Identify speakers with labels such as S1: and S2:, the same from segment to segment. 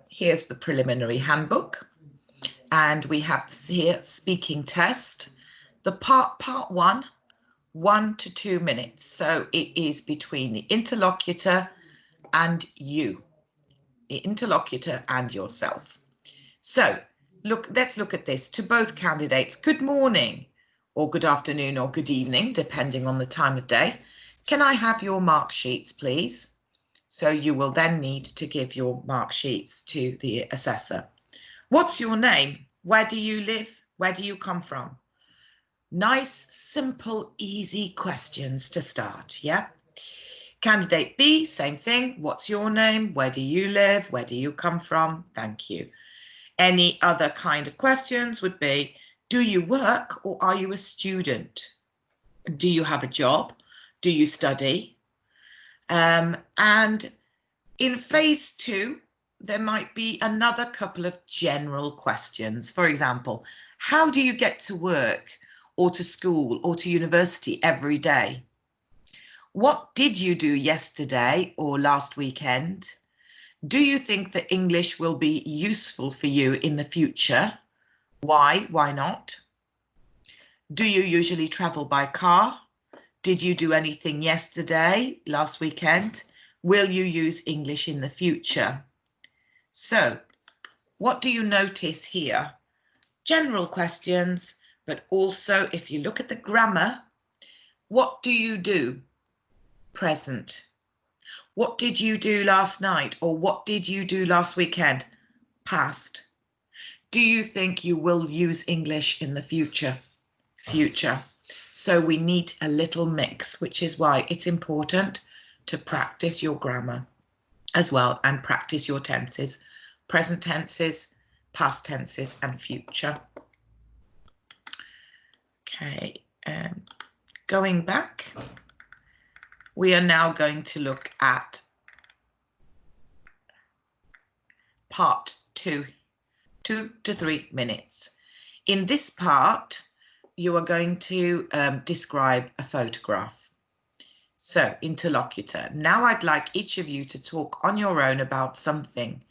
S1: here's the preliminary handbook, and we have here speaking test. The part 1, 1 to 2 minutes. So it is between the interlocutor and you, the interlocutor and yourself. So let's look at this. To both candidates, good morning, or good afternoon, or good evening, depending on the time of day. Can I have your mark sheets, please? So you will then need to give your mark sheets to the assessor. What's your name? Where do you live? Where do you come from? Nice, simple, easy questions to start, yeah? Candidate B, same thing. What's your name? Where do you live? Where do you come from? Thank you. Any other kind of questions would be, do you work or are you a student? Do you have a job? Do you study? And in phase 2, there might be another couple of general questions. For example, how do you get to work or to school or to university every day? What did you do yesterday or last weekend? Do you think that English will be useful for you in the future? Why? Why not? Do you usually travel by car? Did you do anything yesterday, last weekend? Will you use English in the future? So, what do you notice here? General questions, but also if you look at the grammar, what do you do? Present. What did you do last night, or what did you do last weekend? Past. Do you think you will use English in the future? Future. So we need a little mix, which is why it's important to practice your grammar as well and practice your tenses, present tenses, past tenses and future. Okay, going back, we are now going to look at part 2, 2 to 3 minutes. In this part, you are going to describe a photograph. So, interlocutor. Now I'd like each of you to talk on your own about something.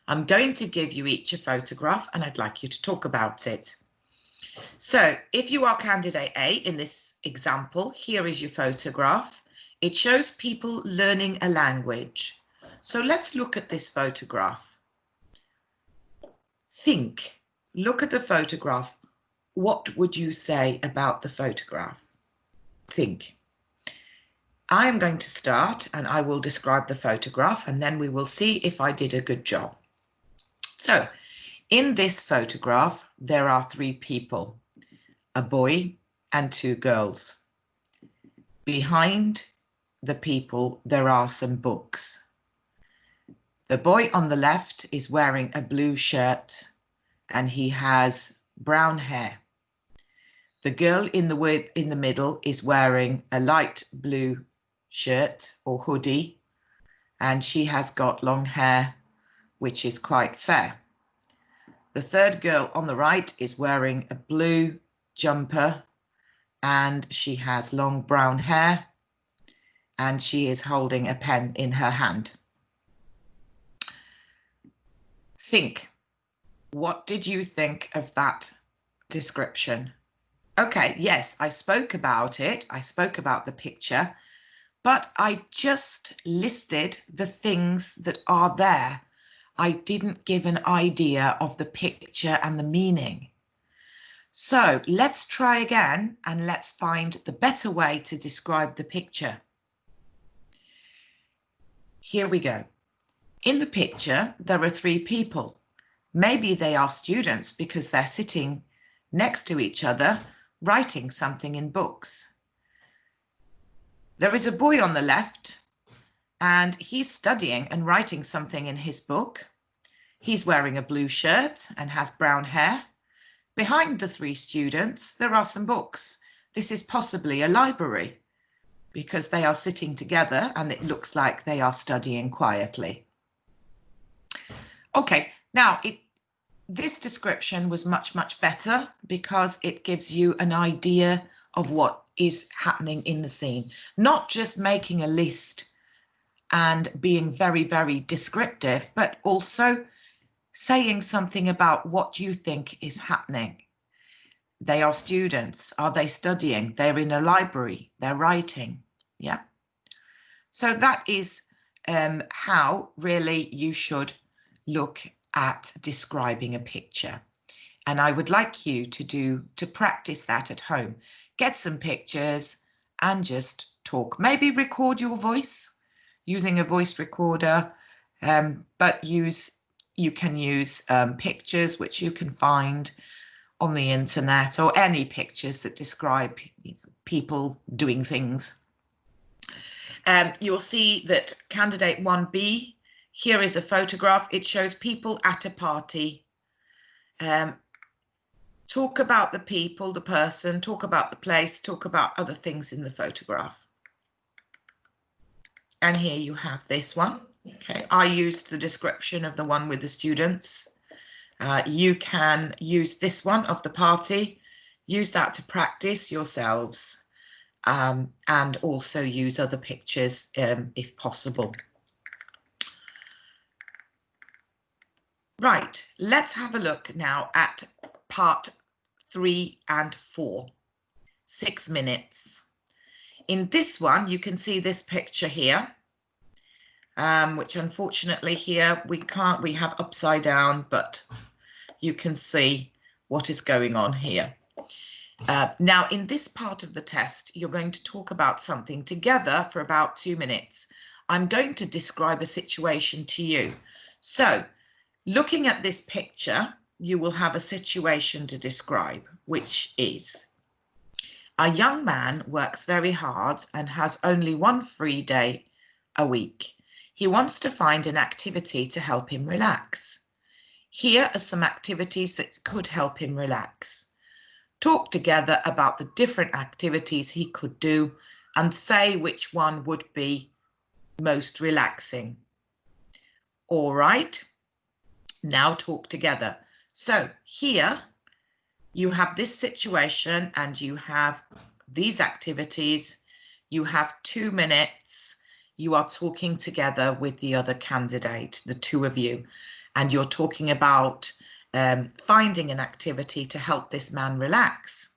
S1: I'm going to give you each a photograph and I'd like you to talk about it. So, if you are candidate A in this example, here is your photograph. It shows people learning a language. So let's look at this photograph. Think, look at the photograph. What would you say about the photograph? Think. I am going to start and I will describe the photograph and then we will see if I did a good job. So, in this photograph, there are 3 people, a boy and 2 girls. Behind the people, there are some books. The boy on the left is wearing a blue shirt and he has brown hair. The girl in the middle is wearing a light blue shirt or hoodie and she has got long hair which is quite fair. The third girl on the right is wearing a blue jumper and she has long brown hair and she is holding a pen in her hand. Think, what did you think of that description? Okay, yes, I spoke about it. I spoke about the picture, but I just listed the things that are there. I didn't give an idea of the picture and the meaning. So let's try again and let's find the better way to describe the picture. Here we go. In the picture, there are 3 people. Maybe they are students because they're sitting next to each other, writing something in books. There is a boy on the left and he's studying and writing something in his book. He's wearing a blue shirt and has brown hair. Behind the 3 students, there are some books. This is possibly a library because they are sitting together and it looks like they are studying quietly. Okay, now this description was much better because it gives you an idea of what is happening in the scene, not just making a list and being very descriptive, but also saying something about what you think is happening. They are students. Are they studying? They're in a library. They're writing. Yeah. So that is how really you should look at describing a picture. And I would like you to practice that at home. Get some pictures and just talk. Maybe record your voice using a voice recorder, but you can use pictures which you can find on the internet, or any pictures that describe people doing things. You'll see that candidate 1B, here is a photograph. It shows people at a party. Talk about the people, the person, talk about the place, talk about other things in the photograph. And here you have this one. Okay, I used the description of the one with the students. You can use this one of the party, use that to practice yourselves, and also use other pictures if possible. Right, let's have a look now at part 3 and 4, 6 minutes. In this one, you can see this picture here, which unfortunately here we have upside down, but you can see what is going on here. Now, in this part of the test, you're going to talk about something together for about 2 minutes. I'm going to describe a situation to you. So, looking at this picture, you will have a situation to describe, which is: a young man works very hard and has only one free day a week. He wants to find an activity to help him relax. Here are some activities that could help him relax. Talk together about the different activities he could do and say which one would be most relaxing. All right, now talk together. So here you have this situation and you have these activities. You have 2 minutes. You are talking together with the other candidate, the two of you, and you're talking about finding an activity to help this man relax.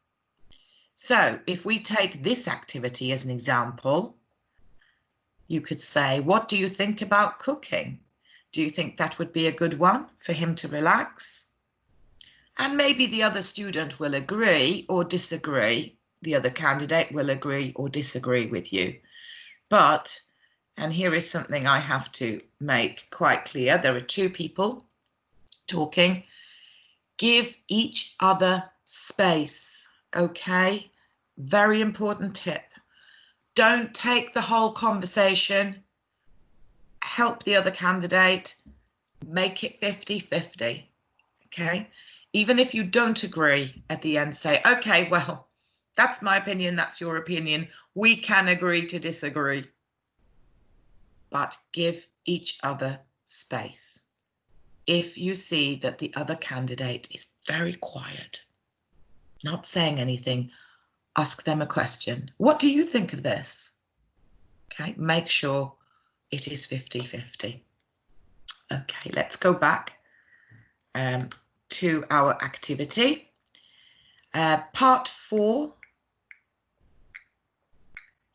S1: So if we take this activity as an example, you could say, what do you think about cooking? Do you think that would be a good one for him to relax? And maybe the other student will agree or disagree. The other candidate will agree or disagree with you. But, and here is something I have to make quite clear. There are two people talking. Give each other space, okay? Very important tip. Don't take the whole conversation. Help the other candidate. Make it 50-50, okay? Even if you don't agree, at the end say, okay, well, that's my opinion, that's your opinion. We can agree to disagree. But give each other space. If you see that the other candidate is very quiet, not saying anything, ask them a question. What do you think of this? Okay, make sure it is 50-50. Okay, let's go back to our activity. Part 4,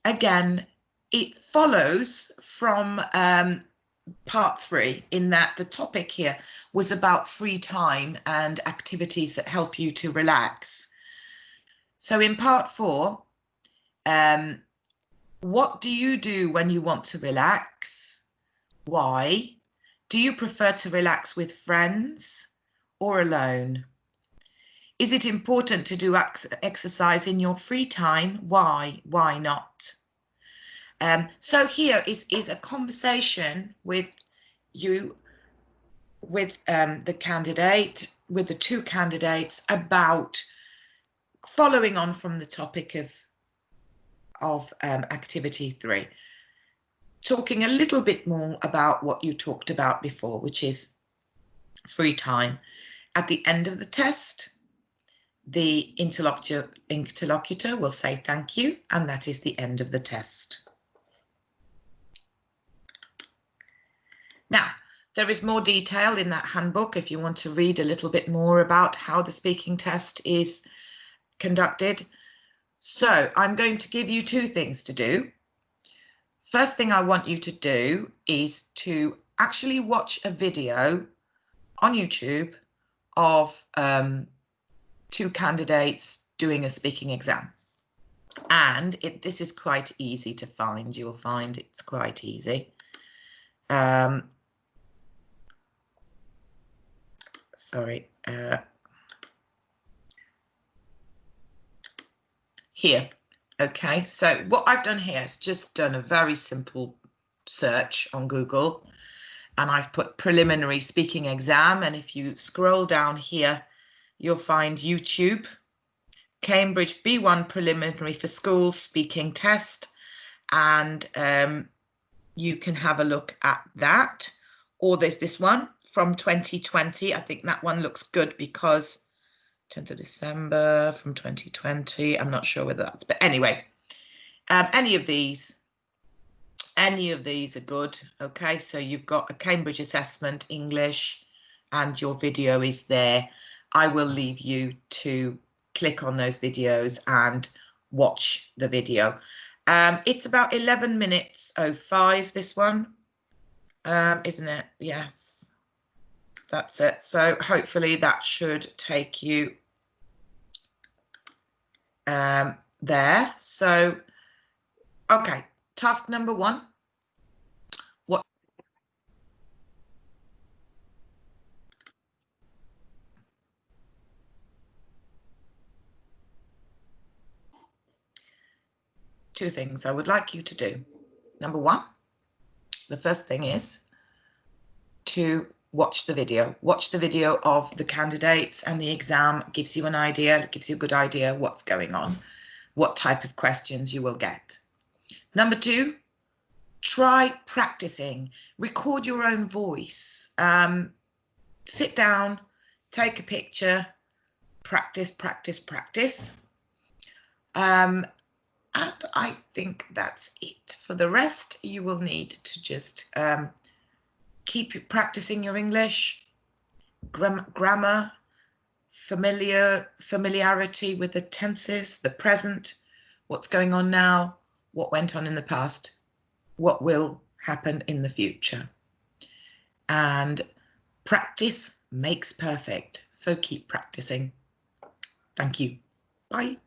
S1: again, it follows from part 3 in that the topic here was about free time and activities that help you to relax. So in part 4, what do you do when you want to relax? Why? Do you prefer to relax with friends or alone? Is it important to do exercise in your free time? Why? Why not? So here is a conversation with you, with the candidate, with the two candidates, about following on from the topic of activity 3, talking a little bit more about what you talked about before, which is free time. At the end of the test, the interlocutor will say thank you, and that is the end of the test. Now, There is more detail in that handbook if you want to read a little bit more about how the speaking test is conducted. So I'm going to give you two things to do. First thing I want you to do is to actually watch a video on YouTube of two candidates doing a speaking exam. And this is quite easy to find. You'll find it's quite easy. Here. Okay, so what I've done here is just done a very simple search on Google, and I've put preliminary speaking exam, and if you scroll down here, you'll find YouTube, Cambridge B1 preliminary for schools speaking test, and you can have a look at that. Or there's this one from 2020. I think that one looks good because 10th of December from 2020. I'm not sure whether that's, but anyway, any of these are good. Okay, so you've got a Cambridge assessment, English, and your video is there. I will leave you to click on those videos and watch the video. It's about 11 minutes 05, this one, isn't it? Yes, that's it. So hopefully that should take you there. So, okay, task number one. What? Two things I would like you to do. Number one, the first thing is to watch the video. Watch the video of the candidates and the exam. It gives you an idea, it gives you a good idea what's going on, what type of questions you will get. Number two, try practicing. Record your own voice. Sit down, take a picture, practice, practice, practice. And I think that's it. For the rest, you will need to just keep practicing your English, grammar, familiarity with the tenses, the present, what's going on now, what went on in the past, what will happen in the future. And practice makes perfect. So keep practicing. Thank you. Bye.